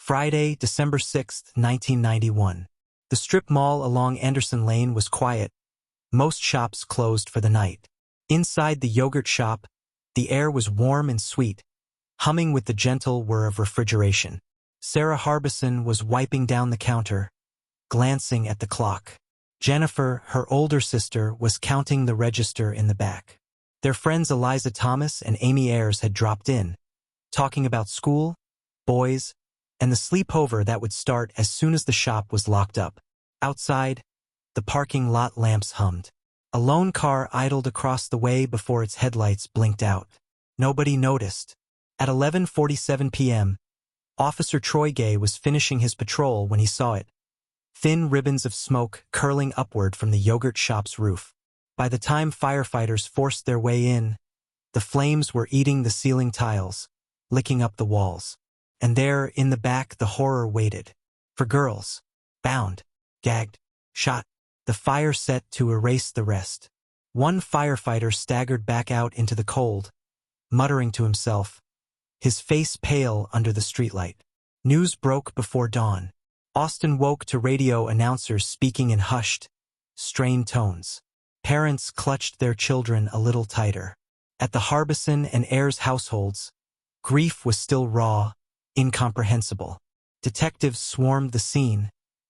Friday, December 6, 1991. The strip mall along Anderson Lane was quiet. Most shops closed for the night. Inside the yogurt shop, the air was warm and sweet, humming with the gentle whir of refrigeration. Sarah Harbison was wiping down the counter, glancing at the clock. Jennifer, her older sister, was counting the register in the back. Their friends Eliza Thomas and Amy Ayers had dropped in, talking about school, boys, and the sleepover that would start as soon as the shop was locked up. Outside, the parking lot lamps hummed. A lone car idled across the way before its headlights blinked out. Nobody noticed. At 11:47 p.m., Officer Troy Gay was finishing his patrol when he saw it. Thin ribbons of smoke curling upward from the yogurt shop's roof. By the time firefighters forced their way in, the flames were eating the ceiling tiles, licking up the walls. And there, in the back, the horror waited. For girls. Bound, gagged, shot. The fire set to erase the rest. One firefighter staggered back out into the cold, muttering to himself, his face pale under the streetlight. News broke before dawn. Austin woke to radio announcers speaking in hushed, strained tones. Parents clutched their children a little tighter. At the Harbison and Ayers households, grief was still raw, incomprehensible. Detectives swarmed the scene,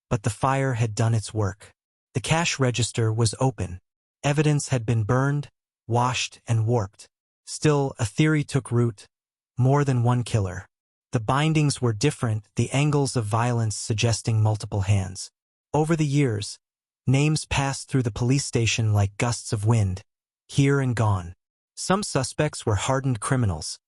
but the fire had done its work. The cash register was open. Evidence had been burned, washed, and warped. Still, a theory took root: more than one killer. The bindings were different, the angles of violence suggesting multiple hands. Over the years, names passed through the police station like gusts of wind, here and gone. Some suspects were hardened criminals,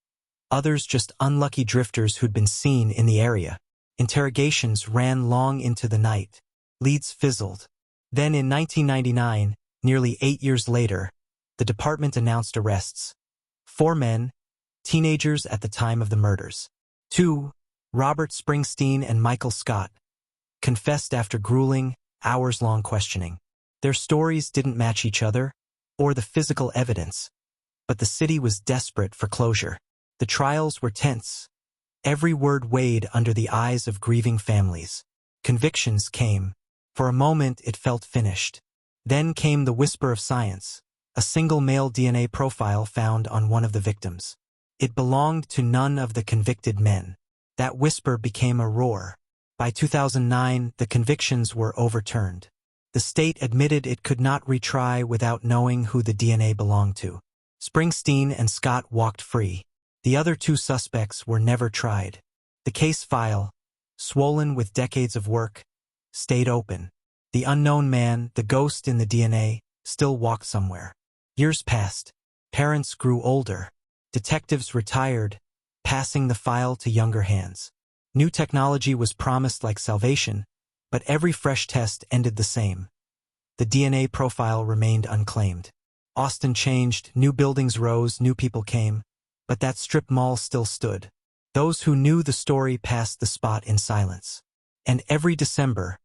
others just unlucky drifters who'd been seen in the area. Interrogations ran long into the night. Leads fizzled. Then in 1999, nearly 8 years later, the department announced arrests. 4 men, teenagers at the time of the murders. 2, Robert Springsteen and Michael Scott, confessed after grueling, hours-long questioning. Their stories didn't match each other, or the physical evidence, but the city was desperate for closure. The trials were tense. Every word weighed under the eyes of grieving families. Convictions came. For a moment it felt finished. Then came the whisper of science, a single male DNA profile found on one of the victims. It belonged to none of the convicted men. That whisper became a roar. By 2009, the convictions were overturned. The state admitted it could not retry without knowing who the DNA belonged to. Springsteen and Scott walked free. The other 2 suspects were never tried. The case file, swollen with decades of work, stayed open. The unknown man, the ghost in the DNA, still walked somewhere. Years passed. Parents grew older. Detectives retired, passing the file to younger hands. New technology was promised like salvation, but every fresh test ended the same. The DNA profile remained unclaimed. Austin changed, new buildings rose, new people came, but that strip mall still stood. Those who knew the story passed the spot in silence. And every December,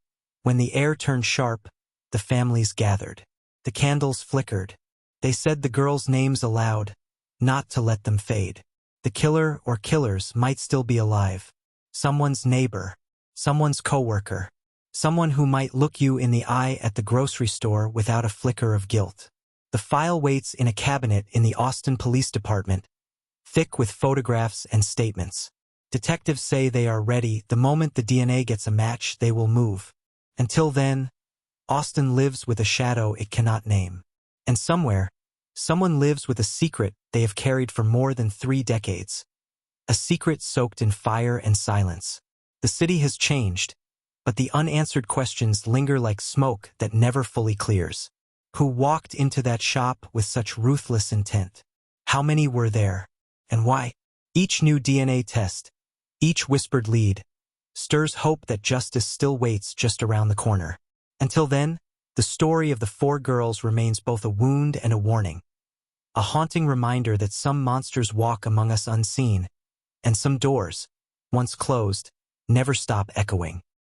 when the air turned sharp, the families gathered. The candles flickered. They said the girls' names aloud, not to let them fade. The killer or killers might still be alive. Someone's neighbor, someone's coworker, someone who might look you in the eye at the grocery store without a flicker of guilt. The file waits in a cabinet in the Austin Police Department, thick with photographs and statements. Detectives say they are ready. The moment the DNA gets a match, they will move. Until then, Austin lives with a shadow it cannot name. And somewhere, someone lives with a secret they have carried for more than 3 decades. A secret soaked in fire and silence. The city has changed, but the unanswered questions linger like smoke that never fully clears. Who walked into that shop with such ruthless intent? How many were there? And why? Each new DNA test, each whispered lead, stirs hope that justice still waits just around the corner. Until then, the story of the 4 girls remains both a wound and a warning. A haunting reminder that some monsters walk among us unseen, and some doors, once closed, never stop echoing.